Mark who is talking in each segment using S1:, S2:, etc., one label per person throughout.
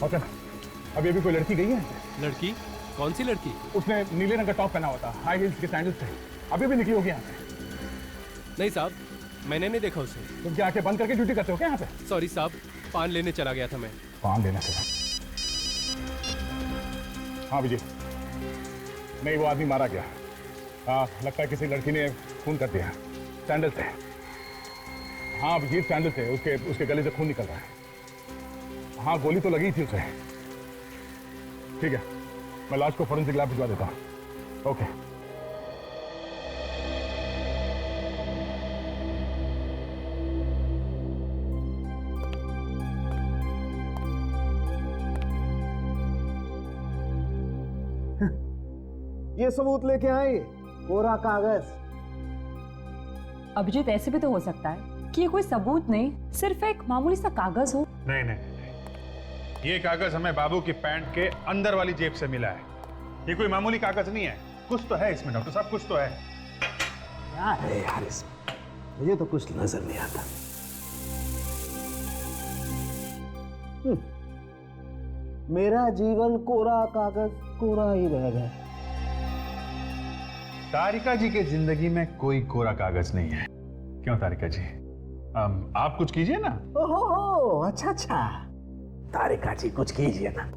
S1: और चल, अभी अभी कोई लड़की गई है।
S2: लड़की? कौन सी लड़की?
S1: उसने नीले रंग का टॉप पहना हुआ था, हाई हील्स के सैंडल्स थे। अभी भी निकली होगी यहाँ से।
S2: नहीं साहब, मैंने नहीं देखा उसे।
S1: तुम क्या आंखें बंद करके ड्यूटी करते हो क्या यहाँ पे?
S2: सॉरी साहब, पान लेने चला गया था मैं।
S1: पान लेने चला? हाँ विजय, नहीं वो आदमी मारा गया। लगता है किसी लड़की ने खून कर दिया। सैंडल थे। हाँ अभिजीत, सैंडल थे। उसके गले से खून निकल रहा है। हाँ गोली तो लगी थी उसे। ठीक है, मैं लाश को फॉरेंसिक लैब भिजवा देता हूँ। ओके।
S3: ये सबूत लेके आए, कोरा कागज।
S4: अभिजीत, ऐसे भी तो हो सकता है कि ये कोई सबूत नहीं, सिर्फ एक मामूली सा कागज हो।
S5: नहीं नहीं नहीं, ये कागज हमें बाबू की पैंट के अंदर वाली जेब से मिला है। ये कोई मामूली कागज नहीं है। कुछ तो है इसमें डॉक्टर साहब, कुछ तो है।
S3: क्या है यार इसमें? मुझे तो कुछ नजर नहीं आता। मेरा जीवन कोरा कागज कोरा ही रह गया।
S5: तारिका जी की जिंदगी में कोई कोरा कागज नहीं है। क्यों तारिका जी, आप कुछ कीजिए ना।
S3: ओहो, अच्छा अच्छा, तारिका जी कुछ कीजिए ना।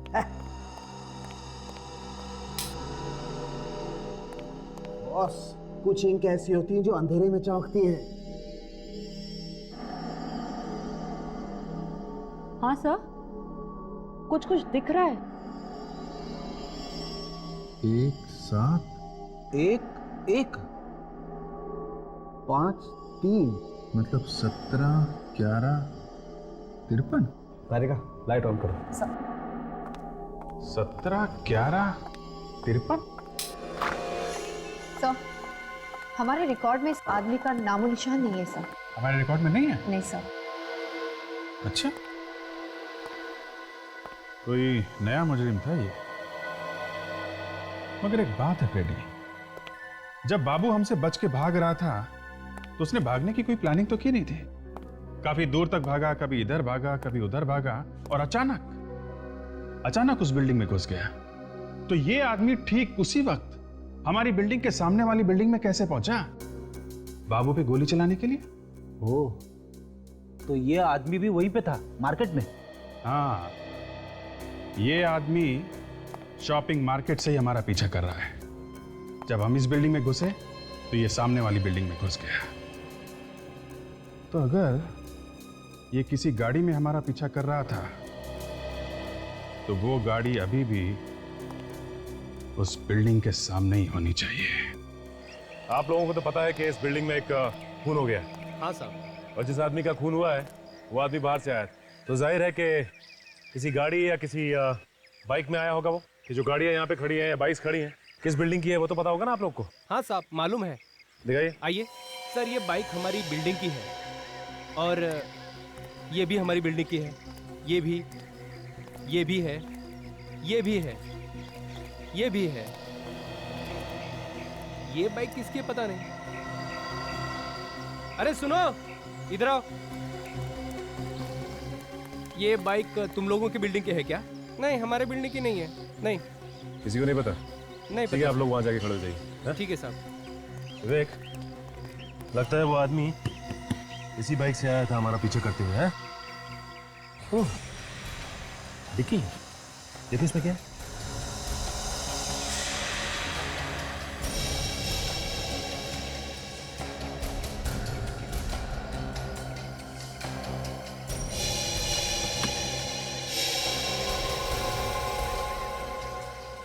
S3: बॉस, कुछ इंक ऐसी होती हैं जो अंधेरे में चमकती हैं।
S4: हाँ सर, कुछ कुछ दिख रहा है।
S5: 1 7
S3: एक 5 3
S5: मतलब 17 11 53।
S1: तारिका, लाइट ऑन करो।
S5: 17 11 53।
S6: सर, हमारे रिकॉर्ड में इस आदमी का नामो निशान नहीं है सर।
S5: हमारे रिकॉर्ड में नहीं है?
S6: नहीं सर।
S5: अच्छा, कोई नया मुजरिम था ये। मगर एक बात है फ्रेडी, जब बाबू हमसे बच के भाग रहा था तो उसने भागने की कोई प्लानिंग तो की नहीं थी। काफी दूर तक भागा, कभी इधर भागा, कभी उधर भागा, और अचानक उस बिल्डिंग में घुस गया। तो ये आदमी ठीक उसी वक्त हमारी बिल्डिंग के सामने वाली बिल्डिंग में कैसे पहुंचा? बाबू पे गोली चलाने के लिए।
S7: ओह, तो ये आदमी भी वहीं पे था, मार्केट में?
S5: हाँ, ये आदमी शॉपिंग मार्केट से ही हमारा पीछा कर रहा है। जब हम इस बिल्डिंग में घुसे तो ये सामने वाली बिल्डिंग में घुस गया। तो अगर ये किसी गाड़ी में हमारा पीछा कर रहा था तो वो गाड़ी अभी भी उस बिल्डिंग के सामने ही होनी चाहिए।
S8: आप लोगों को तो पता है कि इस बिल्डिंग में एक खून हो गया।
S2: हाँ साहब।
S8: और जिस आदमी का खून हुआ है वो आदमी बाहर से आया, तो जाहिर है कि किसी गाड़ी या किसी बाइक में आया होगा वो। कि जो गाड़ियाँ यहाँ पे खड़ी हैं या बाइक्स खड़ी हैं, किस बिल्डिंग की है वो तो पता होगा ना आप लोग को।
S2: हाँ साहब, मालूम है।
S8: दिखाइए।
S2: आइए सर, ये बाइक हमारी बिल्डिंग की है और ये भी हमारी बिल्डिंग की है। ये भी है, ये भी है, ये भी है। ये बाइक किसकी है पता नहीं। अरे सुनो, इधर आओ। ये बाइक तुम लोगों की बिल्डिंग की है क्या? नहीं, हमारे बिल्डिंग की नहीं है। नहीं,
S8: किसी को नहीं पता?
S2: नहीं
S8: ठीक है, आप लोग वहाँ जाके खड़े हो जाइए।
S2: ठीक है साहब।
S8: विवेक, लगता है वो आदमी इसी बाइक से आया था हमारा पीछे करते हुए। है डिक्की, देखिए इसमें क्या है।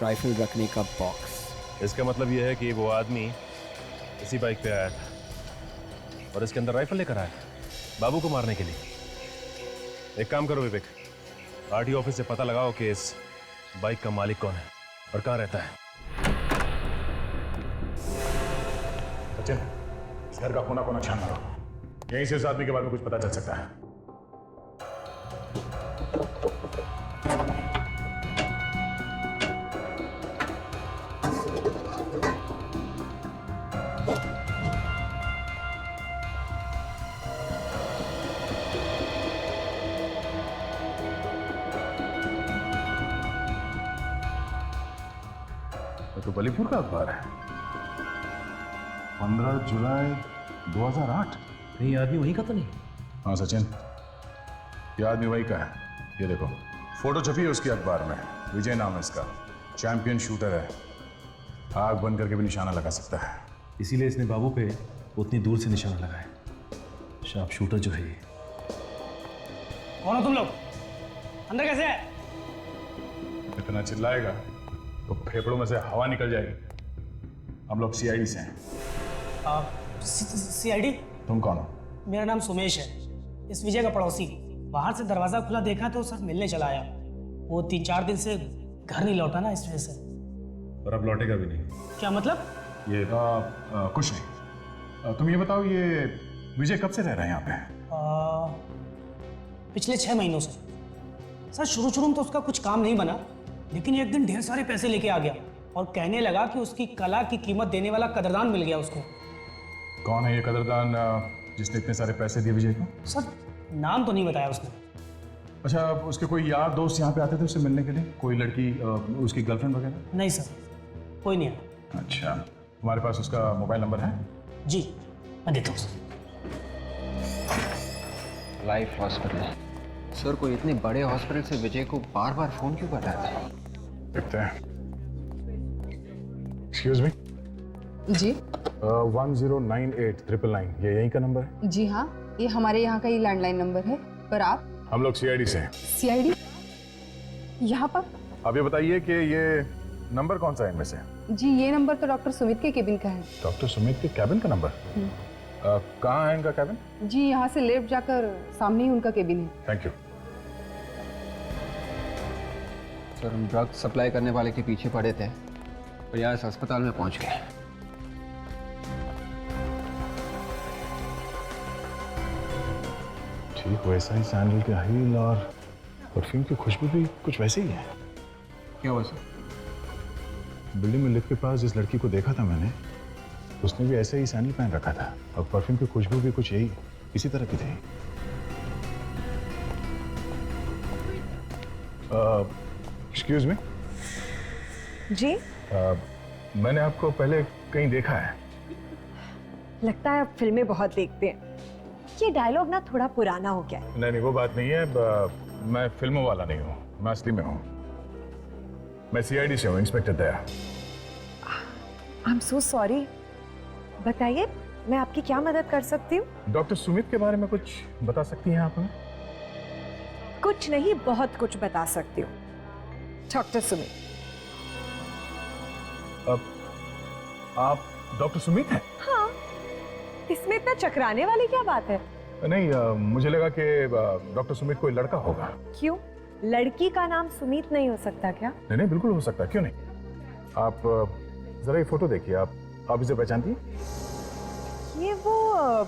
S7: राइफल रखने का बॉक्स।
S8: इसका मतलब यह है कि वो आदमी इसी बाइक पे आया था और इसके अंदर राइफल लेकर आया था बाबू को मारने के लिए। एक काम करो विवेक, आरटीओ ऑफिस से पता लगाओ कि इस बाइक का मालिक कौन है और कहाँ रहता है।
S1: सचिन, इस घर का कोना कोना छान मारो। यहीं से उस आदमी के बारे में कुछ पता चल सकता है। बलीपुर का अखबार है। 15 जुलाई 2008।
S7: कहीं आदमी वहीं का तो नहीं?
S1: हाँ सचिन, ये आदमी वही का है। ये देखो फोटो छपी है उसकी अखबार में। विजय नाम है इसका, चैंपियन शूटर है, आग बंद करके भी निशाना लगा सकता है।
S8: इसीलिए इसने बाबू पे उतनी दूर से निशाना लगाया। शार्प शूटर जो है ये।
S9: कौन हो तुम लोग? अंदर कैसे है?
S1: इतना चिल्लाएगा तो फेफड़ों में से हवा निकल जाएगी। हम लोग सीआईडी से हैं।
S9: सीआईडी?
S1: तुम कौन हो?
S9: मेरा नाम सुमेश है, इस विजय का पड़ोसी। बाहर से दरवाजा खुला देखा तो सर मिलने चला आया। वो 3-4 दिन से घर नहीं लौटा ना, इस वजह से।
S8: और अब लौटेगा भी नहीं।
S9: क्या मतलब?
S1: ये कुछ नहीं। तुम ये बताओ, ये विजय कब से रह रहे हैं यहाँ पे?
S9: पिछले 6 महीनों से। सर शुरू में तो उसका कुछ काम नहीं बना, लेकिन एक दिन ढेर सारे पैसे लेके आ गया और कहने लगा कि उसकी कला की कीमत देने वाला कदरदान मिल गया उसको।
S1: कौन है ये कदरदान जिसने इतने सारे पैसे दिए विजय को?
S9: सर नाम तो नहीं बताया उसने।
S1: अच्छा, उसके कोई यार दोस्त यहाँ पे आते थे उससे मिलने के लिए? कोई लड़की, उसकी गर्लफ्रेंड वगैरह?
S9: नहीं सर, कोई नहीं आया।
S1: अच्छा, तुम्हारे पास उसका मोबाइल नंबर है?
S9: जी मैं देता हूँ।
S10: Life hospital. सर कोई इतने बड़े हॉस्पिटल से विजय को बार बार फोन क्यों कर रहा था?
S1: देखते हैं। Excuse me.
S6: जी
S1: 1098-999, ये यहीं का नंबर है?
S6: जी हाँ, ये हमारे यहाँ का ही लैंडलाइन नंबर है। पर आप?
S1: हम लोग सीआईडी से हैं।
S6: सीआईडी? यहाँ पर?
S1: अब ये बताइए कि ये नंबर कौन सा है इनमें से?
S6: जी ये नंबर तो डॉक्टर सुमित के केबिन का है।
S1: डॉक्टर सुमित के कैबिन का नंबर? कहाँ है इनका कैबिन?
S6: जी यहाँ से लेफ्ट जाकर सामने ही उनका केबिन है।
S1: Thank you.
S10: सर हम ड्रग सप्लाई करने वाले के पीछे पड़े थे और यहाँ इस अस्पताल में पहुँच गए।
S1: ठीक वैसा ही सैंडल के हील और परफ्यूम की खुशबू भी कुछ वैसे ही है।
S10: क्या हुआ सर?
S1: बिल्डिंग में लिफ्ट के पास जिस लड़की को देखा था मैंने, उसने भी ऐसे ही सैंडल पहन रखा था और परफ्यूम की खुशबू भी कुछ यही इसी तरह की थी। Excuse me.
S11: जी
S1: मैंने आपको पहले कहीं देखा है।
S11: लगता है आप फिल्में बहुत देखते हैं। ये डायलॉग ना थोड़ा पुराना हो गया है।
S1: नहीं वो बात नहीं है। मैं फिल्मों वाला नहीं हूँ, मैं असली में हूँ। मैं सीआईडी से हूँ, inspector Daya.
S11: I am so sorry. बताइए मैं आपकी क्या मदद कर सकती हूँ?
S1: डॉक्टर सुमित के बारे में कुछ बता सकती हैं आप हमें?
S11: कुछ नहीं, बहुत कुछ बता सकती हूँ। डॉक्टर सुमित।
S1: आप डॉक्टर सुमित हैं?
S11: हाँ, इसमें इतना चकराने वाली क्या बात है?
S1: नहीं, मुझे लगा कि डॉक्टर सुमित कोई लड़का होगा।
S11: क्यों, लड़की का नाम सुमित नहीं हो सकता क्या?
S1: नहीं बिल्कुल हो सकता, क्यों नहीं। आप जरा ये फोटो देखिए। आप इसे पहचानती हैं?
S11: ये वो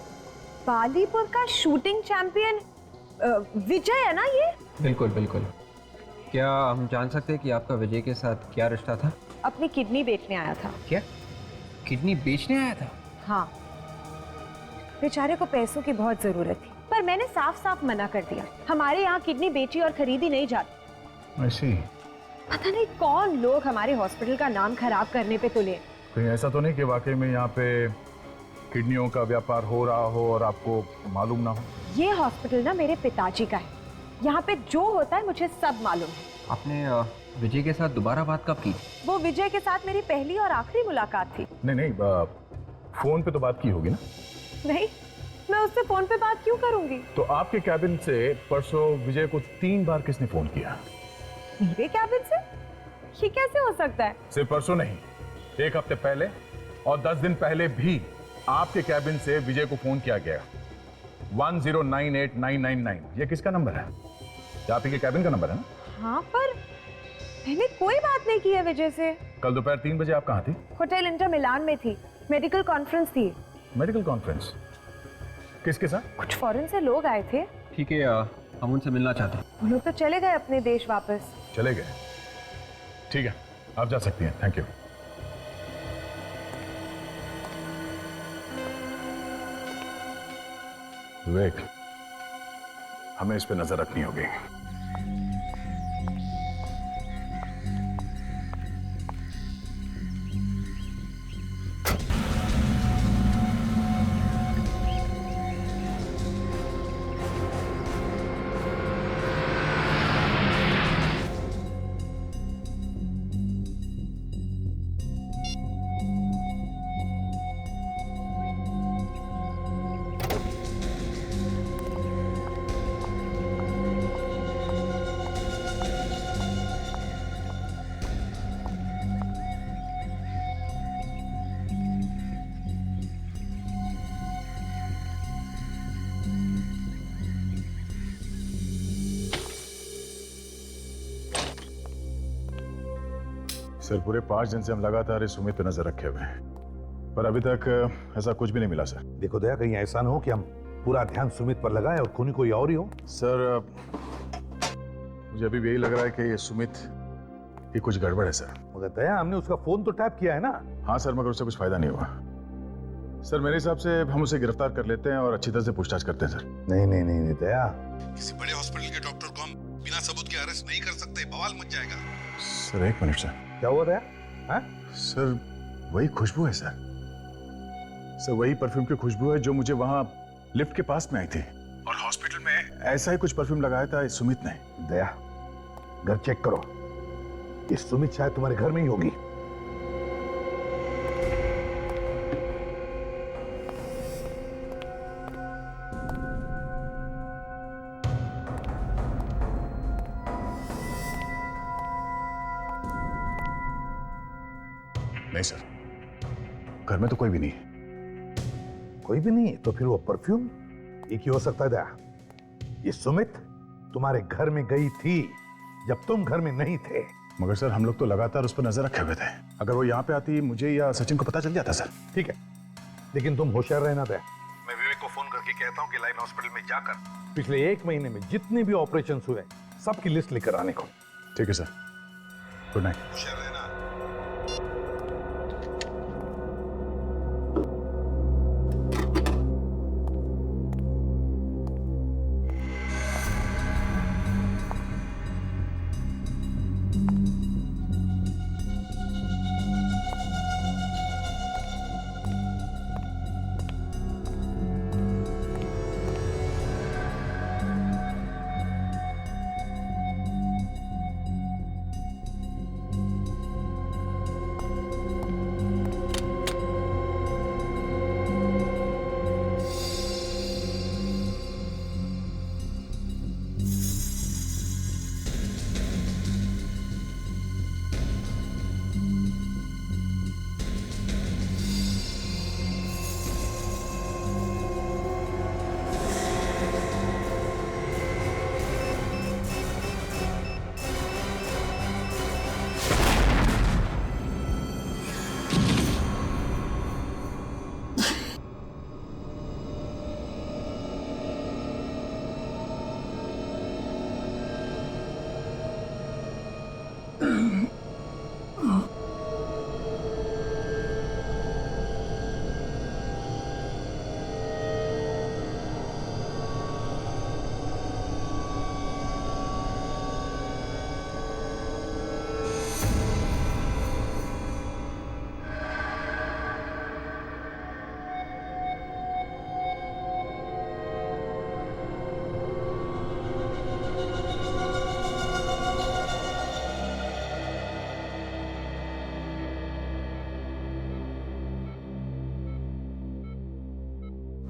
S11: बालीपुर का शूटिंग चैंपियन विजय है ना ये?
S10: बिल्कुल बिल्कुल। क्या हम जान सकते हैं कि आपका विजय के साथ क्या रिश्ता था?
S11: अपनी किडनी बेचने आया था।
S10: क्या किडनी बेचने आया था?
S11: हाँ, बेचारे को पैसों की बहुत जरूरत थी, पर मैंने साफ साफ मना कर दिया। हमारे यहाँ किडनी बेची और खरीदी नहीं जाती।
S1: ऐसी
S11: पता नहीं कौन लोग हमारे हॉस्पिटल का नाम खराब करने पे तुले।
S1: कहीं ऐसा तो नहीं कि वाकई में यहाँ पे किडनियों का व्यापार हो रहा हो और आपको मालूम ना हो?
S11: ये हॉस्पिटल ना मेरे पिताजी का है। यहाँ पे जो होता है मुझे सब मालूम है।
S10: आपने विजय के साथ दोबारा बात कब की?
S11: वो विजय के साथ मेरी पहली और आखिरी मुलाकात थी।
S1: नहीं, फोन पे तो बात की होगी ना?
S11: नहीं, मैं उससे फोन पे बात क्यों करूंगी?
S1: तो आपके कैबिन से परसों विजय को 3 बार किसने फोन किया?
S11: मेरे कैबिन से? ये कैसे हो सकता है?
S1: सिर्फ परसों नहीं, 1 हफ्ते पहले और 10 दिन पहले भी आपके कैबिन से विजय को फोन किया गया। 1098-999, ये किसका नंबर है? ये आप ही के कैबिन का नंबर है ना?
S11: हाँ, पर मैंने कोई बात नहीं की है विजय से।
S1: कल दोपहर 3 बजे आप कहाँ थी?
S11: होटल इंटर मिलान में थी, मेडिकल कॉन्फ्रेंस थी।
S1: Medical conference? किसके साथ?
S11: कुछ फॉरेन से लोग आए थे।
S10: ठीक है, हम उनसे मिलना चाहते हैं।
S11: वो लोग तो चले गए अपने देश वापस।
S1: चले गए? ठीक है, आप जा सकती हैं। Thank you. विवेक, हमें इस पे नजर रखनी होगी। सर पूरे 5 दिन से हम लगातार इस सुमित पे नजर रखे हुए हैं, पर अभी तक ऐसा कुछ भी नहीं मिला सर।
S12: देखो दया, कहीं ऐसा ना हो कि हम पूरा ध्यान सुमित पर लगाए और खूनी कोई और ही हो।
S1: सर मुझे अभी भी यही लग रहा है कि ये सुमित की कुछ गड़बड़ है सर।
S12: मगर दया, हमने उसका फोन तो टैप किया है ना।
S1: हाँ सर, मगर उससे कुछ फायदा नहीं हुआ। सर मेरे हिसाब से हम उसे गिरफ्तार कर लेते हैं और अच्छी तरह से पूछताछ करते हैं सर।
S12: नहीं नहीं नहीं, नहीं दया,
S5: किसी बड़े हॉस्पिटल के डॉक्टर को हम बिना सबूत के अरेस्ट नहीं कर सकते, बवाल मच जाएगा।
S1: Sir 1 minute sir.
S12: क्या हुआ दया? हाँ?
S1: सर वही खुशबू है सर। सर वही परफ्यूम की खुशबू है जो मुझे वहां लिफ्ट के पास में आई थी, और हॉस्पिटल में ऐसा ही कुछ परफ्यूम लगाया था इस सुमित ने।
S12: दया, घर चेक करो, ये सुमित शायद तुम्हारे घर में ही होगी।
S1: नहीं सर, घर में तो कोई भी नहीं है।
S12: कोई भी नहीं तो फिर वो परफ्यूम एक ही हो सकता है दया। ये सुमित तुम्हारे घर में गई थी जब तुम घर में नहीं थे।
S1: मगर सर हम लोग तो लगातार उस पर नजर रखे हुए थे। अगर वो यहाँ पे आती मुझे या सचिन को पता चल जाता सर।
S12: ठीक है, लेकिन तुम होशियार रहना दया। मैं विवेक को फोन करके कहता हूँ कि लाइन हॉस्पिटल में जाकर पिछले 1 महीने में जितने भी ऑपरेशन हुए सबकी लिस्ट लेकर आने को।
S1: ठीक है सर, गुड नाइट।
S12: होशियार रहना।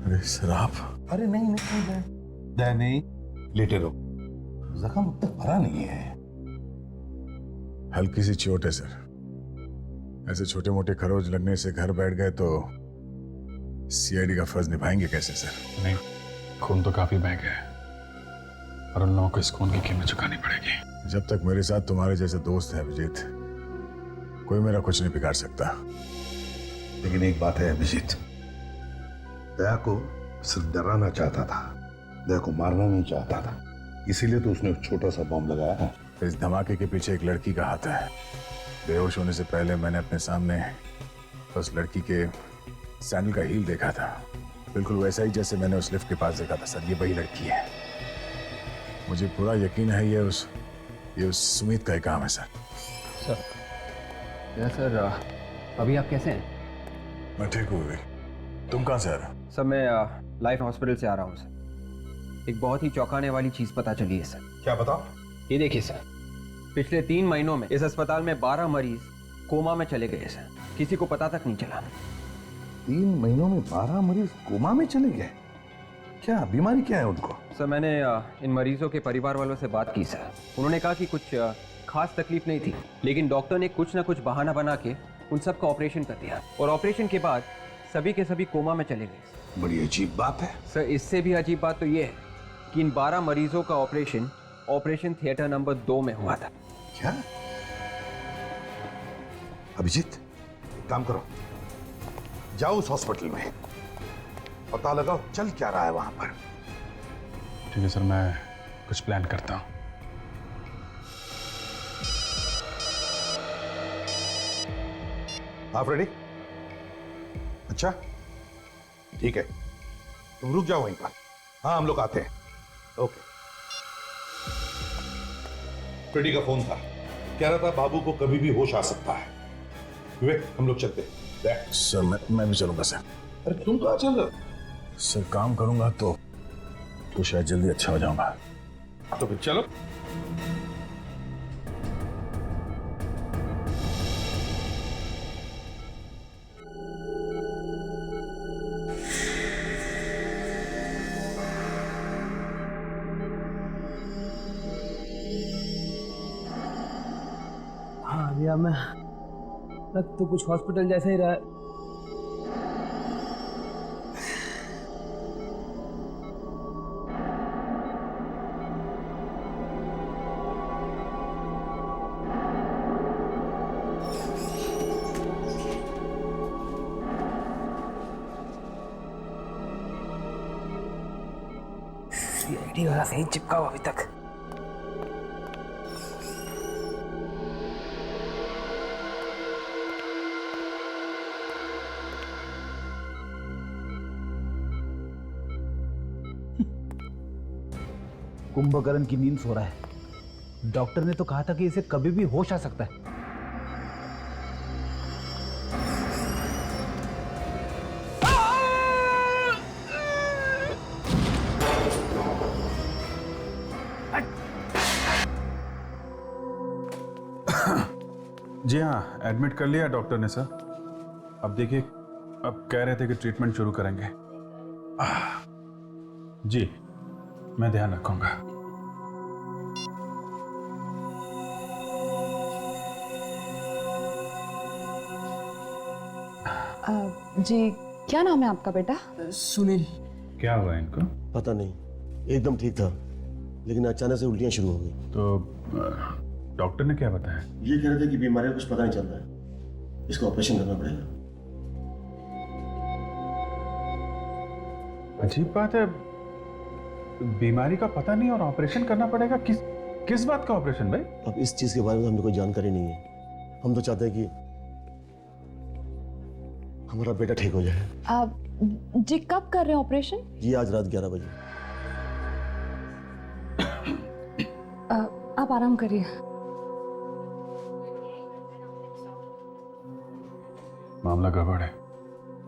S1: अरे शराब?
S12: अरे नहीं नहीं दया, नहीं, लेटे रहो, जख्म तो भरा नहीं है।
S1: हल्की सी चोट है सर। ऐसे छोटे मोटे खरोच लगने से घर बैठ गए तो सीआईडी का फर्ज निभाएंगे कैसे सर?
S5: नहीं, खून तो काफी बह गया है और उन लोगों को इस खून की कीमत चुकानी पड़ेगी।
S1: जब तक मेरे साथ तुम्हारे जैसे दोस्त हैं अभिजीत, कोई मेरा कुछ नहीं बिगाड़ सकता।
S12: लेकिन एक बात है अभिजीत, दया को सिर्फ डराना चाहता था, दया को मारना नहीं चाहता था, इसीलिए तो उसने एक छोटा सा बम लगाया है।
S1: इस धमाके के पीछे एक लड़की का हाथ है। बेहोश होने से पहले मैंने अपने सामने उस लड़की के सैंडल का हील देखा था, बिल्कुल वैसा ही जैसे मैंने उस लिफ्ट के पास देखा था सर। ये वही लड़की है, मुझे पूरा यकीन है ये उस सुमित का ही काम है सर।
S10: सर सर अभी आप कैसे हैं?
S1: मैं ठीक हूँ विवेक, तुम कहाँ से आ रहे हो?
S10: सर मैं लाइफ हॉस्पिटल से आ रहा हूँ सर। एक बहुत ही चौंकाने वाली चीज पता चली है सर।
S12: क्या बताओ?
S10: ये देखिए सर, पिछले 3 महीनों में इस अस्पताल में 12 मरीज कोमा में चले गए सर, किसी को पता तक नहीं चला।
S12: 3 महीनों में 12 मरीज कोमा में चले गए? क्या बीमारी क्या है उनको?
S10: सर मैंने इन मरीजों के परिवार वालों से बात की सर। उन्होंने कहा कि कुछ खास तकलीफ नहीं थी, लेकिन डॉक्टर ने कुछ ना कुछ बहाना बना के उन सबका ऑपरेशन कर दिया और ऑपरेशन के बाद सभी के सभी कोमा में चले गए।
S12: बड़ी अजीब बात है
S10: सर। इससे भी अजीब बात तो ये है कि इन 12 मरीजों का ऑपरेशन थिएटर नंबर 2 में हुआ था।
S12: क्या? अभिजीत, काम करो, जाओ उस हॉस्पिटल में, पता लगाओ चल क्या रहा है वहां पर।
S5: ठीक है सर, मैं कुछ प्लान करता हूँ।
S12: आप रेडी? अच्छा ठीक है, तुम रुक जाओ वहीं पर। हाँ हम लोग आते हैं। ओके। फ्रेडी का फोन था, कह रहा था बाबू को कभी भी होश आ सकता है। विवेक हम लोग चलते हैं।
S1: सर मैं भी चलूंगा सर।
S12: अरे तुम कहाँ चल रहे हो?
S1: सर काम करूंगा तो शायद जल्दी अच्छा हो जाऊंगा।
S12: तो फिर चलो।
S7: हाँ भैया, मैं लग तो कुछ हॉस्पिटल जैसा ही रहा है। सीआईडी वाला सही चिपका हुआ अभी तक। कुंभकर्ण की नींद सो रहा है। डॉक्टर ने तो कहा था कि इसे कभी भी होश आ सकता है।
S5: जी हाँ, एडमिट कर लिया डॉक्टर ने सर। अब देखिए, अब कह रहे थे कि ट्रीटमेंट शुरू करेंगे। जी मैं ध्यान रखूंगा।
S4: जी क्या नाम है आपका बेटा?
S9: सुनील।
S5: क्या हुआ इनको?
S13: पता नहीं, एकदम ठीक था लेकिन अचानक से उल्टियां शुरू हो गई।
S5: तो डॉक्टर ने क्या बताया?
S13: ये कह रहे थे कि बीमारी का कुछ पता नहीं चल रहा है, इसका ऑपरेशन करना पड़ेगा।
S5: अजीब बात है, बीमारी का पता नहीं और ऑपरेशन करना पड़ेगा। किस बात का ऑपरेशन भाई?
S13: अब इस चीज के बारे में हमें कोई जानकारी नहीं है। हम तो चाहते हैं कि हमारा बेटा ठीक हो जाए।
S4: आप जी कब कर रहे हैं ऑपरेशन?
S13: ये आज रात 11 बजे।
S4: आप आराम करिए।
S5: मामला गड़बड़ है,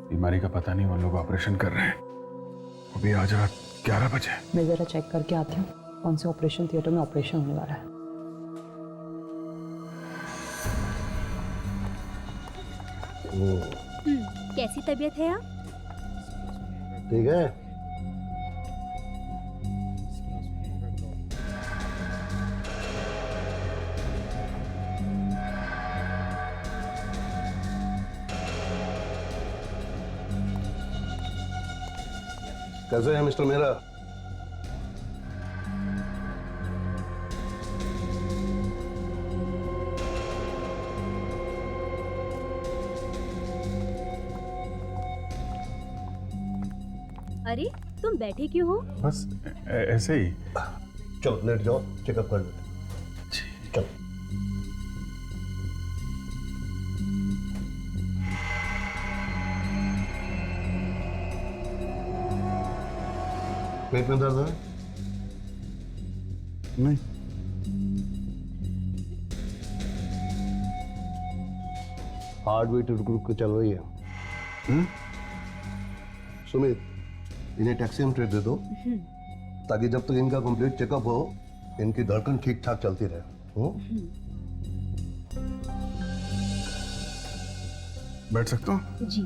S5: बीमारी का पता नहीं, वो लोग ऑपरेशन कर रहे हैं। अभी आज रात 11 बजे।
S4: मैं जरा चेक करके आती हूँ कौन से ऑपरेशन थिएटर में ऑपरेशन होने वाला है।
S11: कैसी तबीयत है आप?
S13: ठीक है।
S12: कैसे हैं मिस्टर मेहरा?
S11: अरे तुम बैठे क्यों हो?
S5: बस ऐसे ही।
S13: चलो लेट जाओ, चेकअप कर लेते। चलो। पेट में दर्द है?
S5: नहीं।
S13: हार्ट बीट रुक रुक के चल रही है। सुमित, इन्हें टैक्सी में ट्रीट दे दो ताकि जब तक इनका कंप्लीट चेकअप हो इनकी धड़कन ठीक ठाक चलती रहे।
S5: बैठ सकता हूँ?
S11: जी।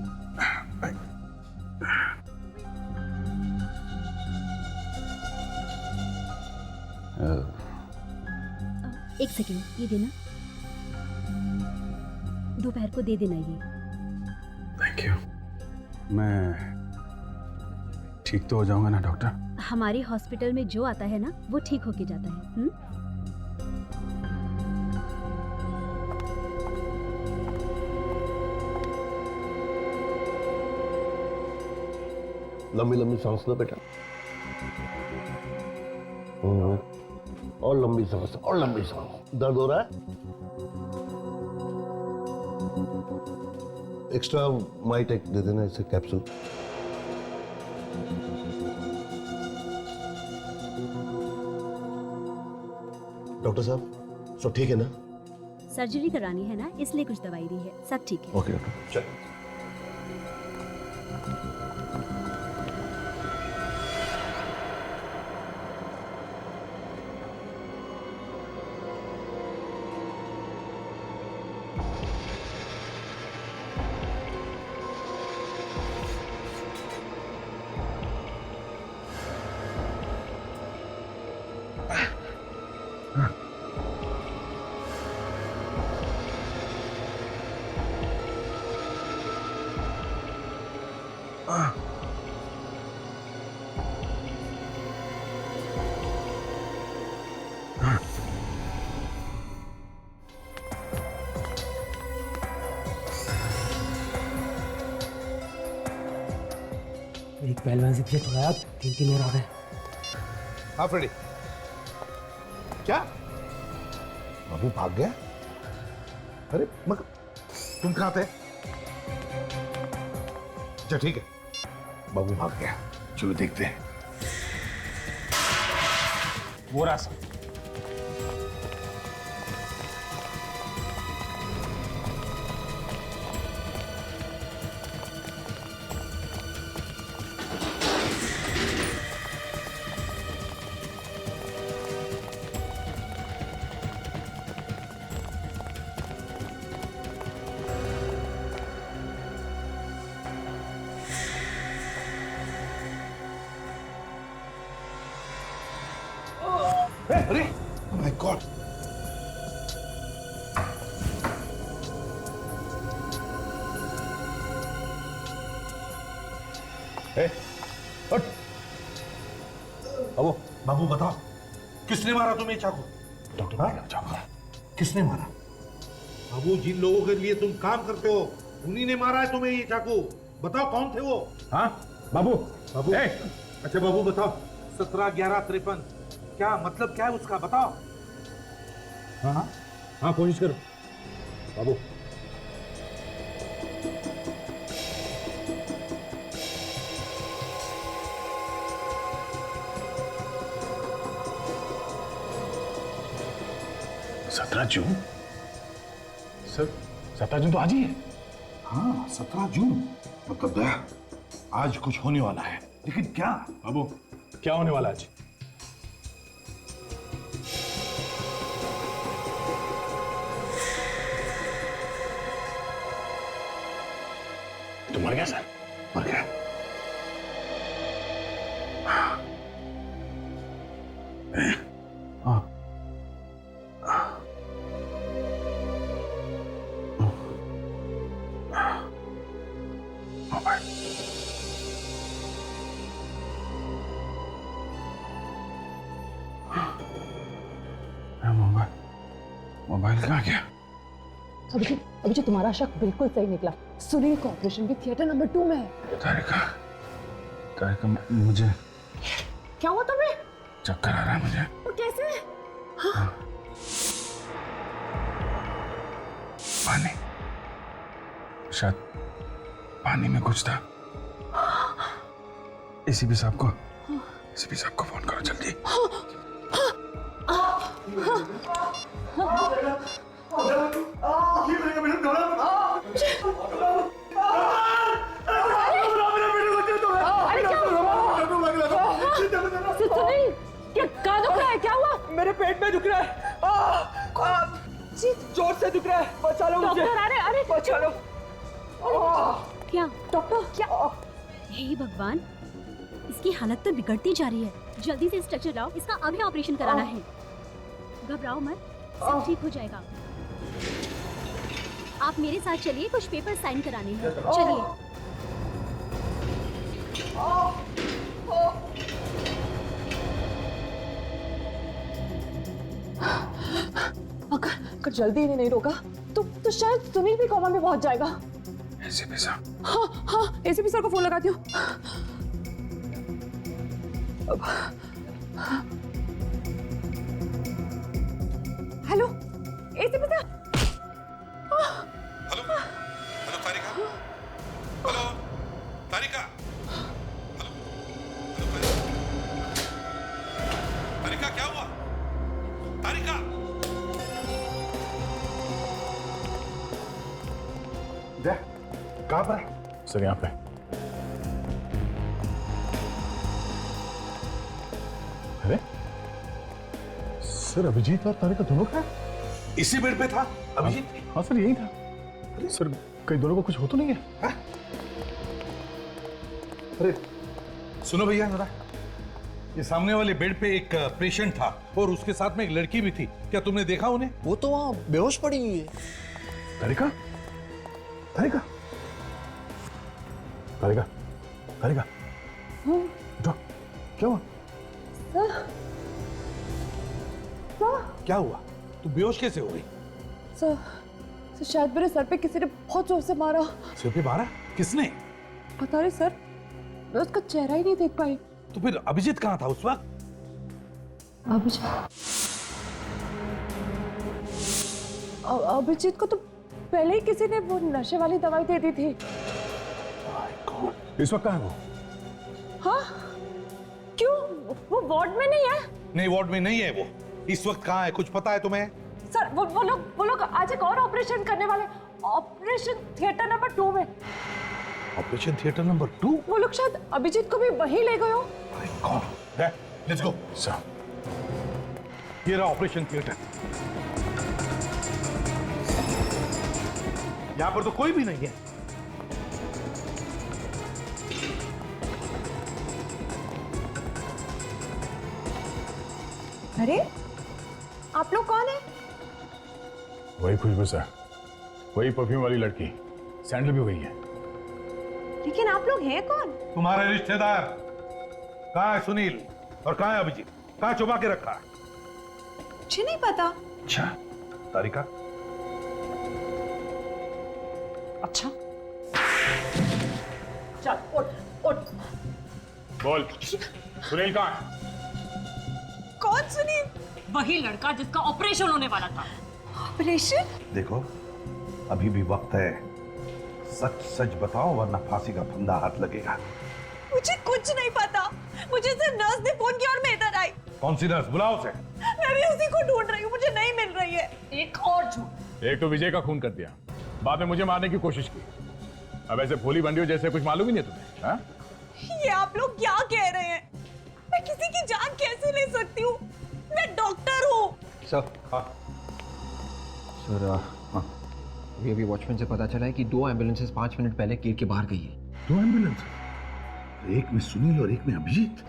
S11: एक सेकेंड, ये देना, दोपहर को दे देना ये।
S5: Thank you. मैं ठीक तो हो जाऊंगा ना डॉक्टर?
S11: हमारे हॉस्पिटल में जो आता है ना वो ठीक होके जाता है।
S13: लंबी लंबी सांस लो बेटा। और लंबी सांस, और लंबी सांस। दर्द हो रहा है? एक्स्ट्रा माइटेक दे देना इसे कैप्सूल। डॉक्टर साहब सब ठीक है ना?
S14: सर्जरी करानी है ना, इसलिए कुछ दवाई दी है, सब ठीक है।
S13: ओके डॉक्टर चलिए।
S9: एक पहलवान से पीछे छुड़ाया, 3 और आ गए।
S12: हाँ फ्रेडी, क्या बाबू भाग गया? अरे मगर तुम कहाँ थे? अच्छा ठीक है, बाबू भाग गया, चलो देखते हैं।
S1: वो रास्ता
S12: अरे माय गॉड,
S1: बाबू
S12: बाबू बताओ किसने मारा तुम्हें चाकू? डॉक्टर चाकू किसने मारा? बाबू जिन लोगों के लिए तुम काम करते हो उन्हीं ने मारा है तुम्हें ये चाकू। बताओ कौन थे वो?
S1: हाँ बाबू,
S12: बाबू अच्छा बाबू बताओ, 17-11-53 क्या मतलब, क्या है उसका बताओ।
S1: हाँ हाँ हाँ कोशिश करो बाबू। सत्रह जून सर, 17 जून तो आज ही है।
S12: हाँ 17 जून मतलब दया आज कुछ होने वाला है, लेकिन क्या?
S1: बाबू क्या होने वाला आज? तो मर गया सर,
S12: मर गया।
S1: हाँ मोबाइल कहाँ गया?
S4: अभी तुम्हारा शक बिल्कुल सही निकला। सुनील का ऑपरेशन भी थिएटर नंबर 2 में है।
S5: तारिका मुझे
S4: क्या हुआ तुम्हें?
S5: चक्कर आ रहा है मुझे।
S4: तो कैसे?
S5: हाँ। पानी, शायद पानी में कुछ था। एसीपी साहब को फोन करो जल्दी।
S4: क्या दुख रहा है? क्या हुआ?
S2: मेरे पेट में दुख रहा है, जोर से दुख रहा है, बचा लो मुझे।
S4: डॉक्टर, अरे
S2: बचा लो।
S14: क्या
S4: डॉक्टर? क्या?
S14: हे भगवान, इसकी हालत तो बिगड़ती जा रही है। जल्दी से स्ट्रक्चर लाओ, इसका अभी ऑपरेशन कराना है। घबराओ मत, सब ठीक हो जाएगा। आप मेरे साथ चलिए, कुछ पेपर साइन कराने हैं। चलिए।
S4: अगर जल्दी इन्हें नहीं रोका तो शायद सुनील भी कोमा में पहुंच जाएगा।
S5: एसीपी साहब।
S4: हाँ एसीपी सर को फोन लगाती हूँ।
S11: हेलो एसी बता।
S12: हेलो हेलो तारिका, हेलो तारिका, हेलो हेलो तारिका, क्या हुआ तारिका?
S1: कहाँ पर है? सर यहाँ पे। अरे सर, अभिजीत और तारिका दोनों का
S12: इसी बेड पे था अभिजीत?
S1: हाँ सर, यही था। अरे सर, कहीं दोनों को कुछ हो तो नहीं है? हाँ?
S12: अरे सुनो भैया जरा, ये सामने वाले बेड पे एक पेशेंट था और उसके साथ में एक लड़की भी थी, क्या तुमने देखा उन्हें?
S3: वो तो वहां बेहोश पड़ी हुई है।
S1: तारिका, तारिका, तारिका, तारिका, उठो, क्या हुआ?
S12: क्या हुआ? तू बेहोश कैसे हो गई?
S4: सर शायद मेरे सर पे किसी ने बहुत जोर से मारा।
S12: सिर पे मारा? किसने?
S4: पता नहीं सर, मैं उसका चेहरा ही नहीं देख पाई।
S12: तो फिर अभिजीत कहाँ था उस वक्त?
S4: अभिजीत को तो पहले ही किसी ने वो नशे वाली दवाई दे दी थी।
S1: इस वक्त कहाँ है वो?
S4: हाँ? क्यों? वो वार्ड में नहीं है?
S12: नहीं, वार्ड में नहीं है वो। इस वक्त कहाँ है, कुछ पता है तुम्हें?
S4: सर वो लोग आज एक और ऑपरेशन करने वाले, ऑपरेशन थिएटर नंबर 2 में।
S12: Operation theatre number 2?
S4: वो लोग शायद अभिजीत को भी वहीं ले गए हो।
S12: Let's go sir. ये रहा ऑपरेशन थिएटर। यहाँ पर तो कोई भी नहीं है।
S11: अरे आप लोग कौन है?
S1: वही खुशबू सर, वही परफ्यूम वाली लड़की, सैंडल भी वही है।
S11: लेकिन आप लोग हैं कौन?
S12: तुम्हारे रिश्तेदार। कहाँ है सुनील और कहाँ है अभिजीत? कहाँ छुपा के रखा?
S11: मुझे नहीं पता।
S12: अच्छा तारिका,
S4: अच्छा चल उठ।
S1: बोल, सुनील कहाँ है?
S11: कौन सुनील?
S15: वही लड़का जिसका ऑपरेशन होने वाला था।
S11: ऑपरेशन?
S12: देखो अभी भी वक्त है, सच सच बताओ वरना फांसी का फंदा हाथ लगेगा।
S11: मुझे कुछ नहीं पता, मुझे सिर्फ नर्स ने फोन किया और मैं इधर आई।
S12: कौन सी नर्स? बुलाओ उसे।
S11: मैं भी उसी को ढूंढ रही हूँ, मुझे नहीं मिल रही है।
S15: एक और झूठ।
S1: एक तो विजय का खून कर दिया, बाद में मुझे मारने की कोशिश की। अब ऐसे भोली बंडी हो जैसे कुछ मालूम ही नहीं तुम्हें। हाँ?
S11: ये आप लोग क्या कह रहे हैं? मैं किसी की जान कैसे ले सकती हूँ? मैं डॉक्टर हूँ।
S10: सर, अभी वॉचमैन से पता चला है कि 2 एम्बुलेंसेस 5 मिनट पहले गेट के बाहर गई है।
S12: 2 एम्बुलेंस? एक में सुनील और एक में अभिजीत।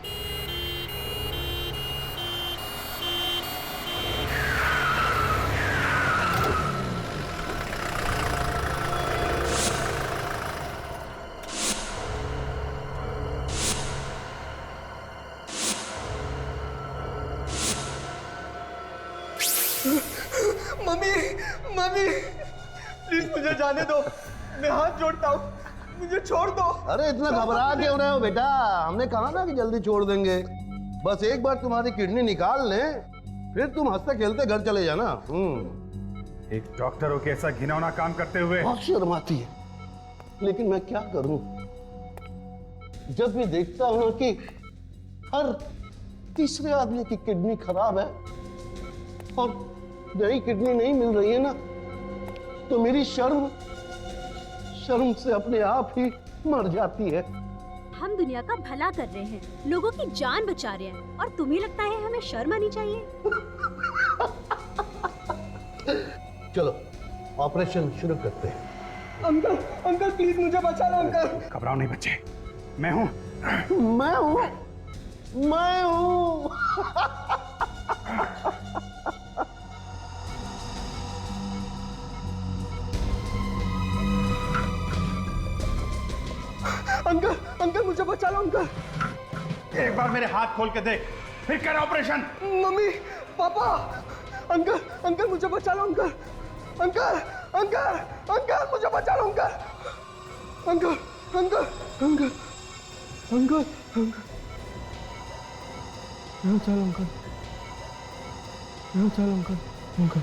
S3: मम्मी प्लीज मुझे जाने दो, मैं हाथ जोड़ता हूँ, मुझे छोड़ दो।
S13: अरे इतना घबरा क्यों रहे हो बेटा? हमने कहा ना कि जल्दी छोड़ देंगे। बस एक बार तुम्हारी किडनी निकाल लें, फिर तुम हंसते खेलते घर चले जाना।
S5: एक डॉक्टर हो के ऐसा घिनौना काम करते हुए
S13: बहुत शर्म आती है, लेकिन मैं क्या करूं? जब भी देखता हूं ना कि हर तीसरे आदमी की किडनी खराब है और नई किडनी नहीं मिल रही है ना, तो मेरी शर्म से अपने आप ही मर जाती है।
S14: हम दुनिया का भला कर रहे हैं, लोगों की जान बचा रहे हैं, और तुम्हें लगता है हमें शर्म आनी चाहिए?
S13: चलो ऑपरेशन शुरू करते हैं।
S3: अंकल प्लीज मुझे बचा लो अंकल।
S5: घबराओ नहीं बच्चे, मैं हूं।
S3: अंकल मुझे बचा लो अंकल।
S5: एक बार मेरे हाथ खोल के देख, फिर कर ऑपरेशन।
S3: मम्मी, पापा, अंकल मुझे बचा लो अंकल। अंकल मुझे बचा लो अंकल। अंकल
S2: चल अंकल, चल अंकल, अंकल।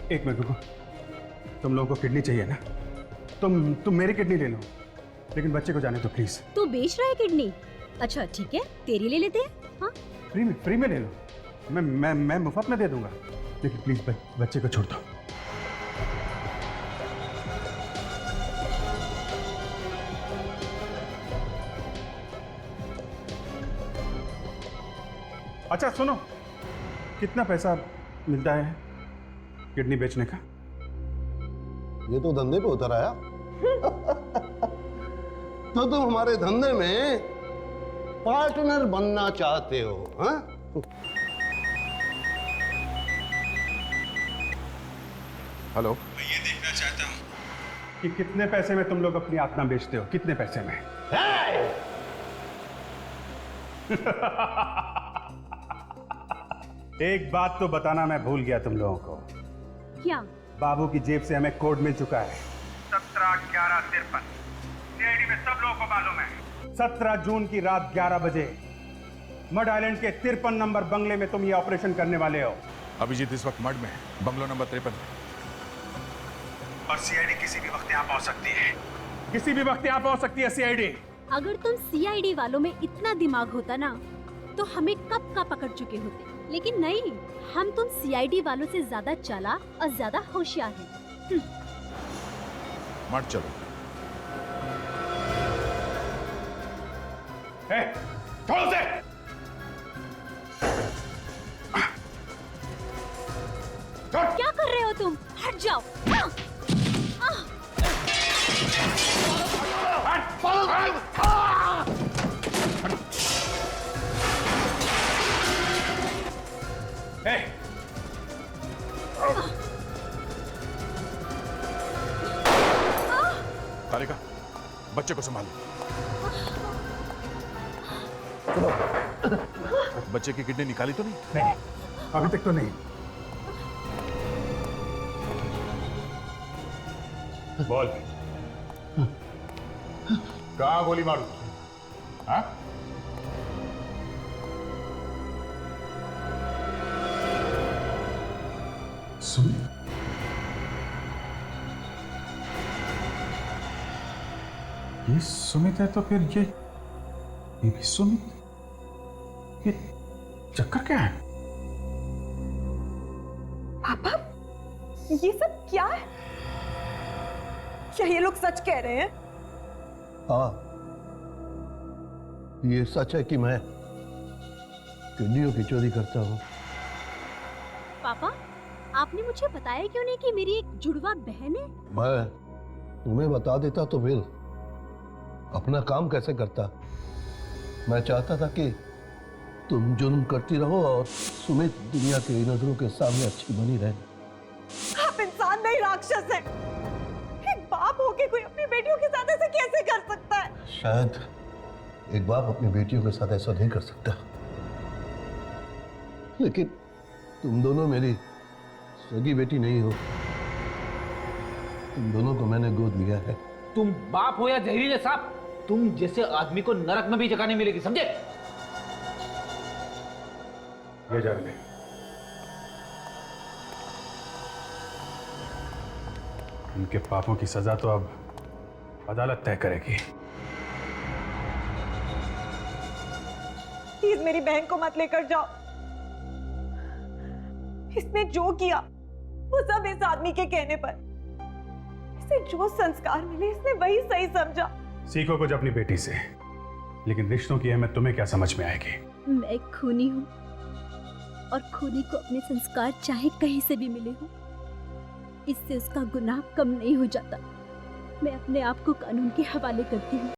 S5: एक मिनट रुको। तुम लोगों को किडनी चाहिए ना? तुम मेरी किडनी ले लो, लेकिन बच्चे को जाने दो प्लीज।
S14: तू बेच रहा है किडनी? अच्छा ठीक है, तेरी ले लेते हैं। हाँ
S5: फ्री में ले लो। मैं मुफ्त में दे दूंगा, लेकिन प्लीज बच्चे को छोड़ दो। अच्छा सुनो, कितना पैसा मिलता है किडनी बेचने का?
S13: ये तो धंधे पे उतर आया। तो तुम हमारे धंधे में पार्टनर बनना चाहते हो? हाँ?
S5: हेलो, मैं ये देखना चाहता हूँ कि कितने पैसे में तुम लोग अपनी आत्मा बेचते हो, कितने पैसे में? एक बात तो बताना मैं भूल गया तुम लोगों को।
S14: क्या?
S5: बाबू की जेब से हमें कोड मिल चुका है 17/11/53। सीआईडी में सब लोगों को मालूम है 17 जून की रात 11 बजे मड आइलैंड के 53 नंबर बंगले में तुम ये ऑपरेशन करने वाले हो।
S1: अभिजीत इस वक्त मड में है, बंगलो नंबर 53 में।
S5: और सीआईडी किसी भी वक्त यहाँ पहुंच सकती है, किसी भी वक्त यहाँ पहुंच सकती है सीआईडी।
S14: अगर तुम सीआईडी वालों में इतना दिमाग होता ना, तो हमें कब का पकड़ चुके होते। लेकिन नहीं, हम तुम सीआईडी वालों से ज्यादा चालाक और ज्यादा होशियार हैं।
S1: मत चलो।
S5: कौन से?
S14: क्या कर रहे हो तुम? हट जाओ।
S1: तारिका, बच्चे को संभालो। बच्चे की किडनी निकाली तो नहीं?
S5: नहीं, अभी तक तो नहीं।
S1: बोल, कहाँ गोली मारू? हाँ?
S5: सुमित, ये सुमित है तो फिर ये भी सुमित। ये चक्कर क्या है?
S11: पापा, ये सब क्या है? क्या ये लोग सच कह रहे हैं?
S13: हाँ, ये सच है कि मैं किडनियों की चोरी करता हूँ।
S14: पापा, आपने मुझे बताया क्यों नहीं कि मेरी एक जुड़वा बहन है?
S13: मैं तुम्हें बता देता तो फिर अपना काम कैसे करता। मैं चाहता था कि तुम जुल्म करती रहो और सुमित दुनिया की नजरों के सामने अच्छी बनी रहे।
S11: आप इंसान नहीं, राक्षस हैं। एक बाप होके कोई अपनी बेटियों के साथ ऐसे कैसे कर सकता है?
S13: शायद एक बाप अपनी बेटियों के साथ ऐसा नहीं कर सकता, लेकिन तुम दोनों मेरी सगी बेटी नहीं हो। तुम दोनों को मैंने गोद लिया है।
S7: तुम बाप हो या जहरीले सांप, तुम जैसे आदमी को नरक में भी जगह नहीं मिलेगी, समझे?
S5: ये जा रहे। उनके पापों की सजा तो अब अदालत तय करेगी।
S11: प्लीज मेरी बहन को मत लेकर जाओ। इसने जो किया वो सब इस आदमी के कहने पर। इसे जो संस्कार मिले इसने वही सही समझा।
S5: सीखो कुछ अपनी बेटी से, लेकिन रिश्तों की अहमियत तुम्हें क्या समझ में आएगी?
S14: मैं खूनी हूँ और खूनी को अपने संस्कार चाहे कहीं से भी मिले हो, इससे उसका गुनाह कम नहीं हो जाता। मैं अपने आप को कानून के हवाले करती हूँ।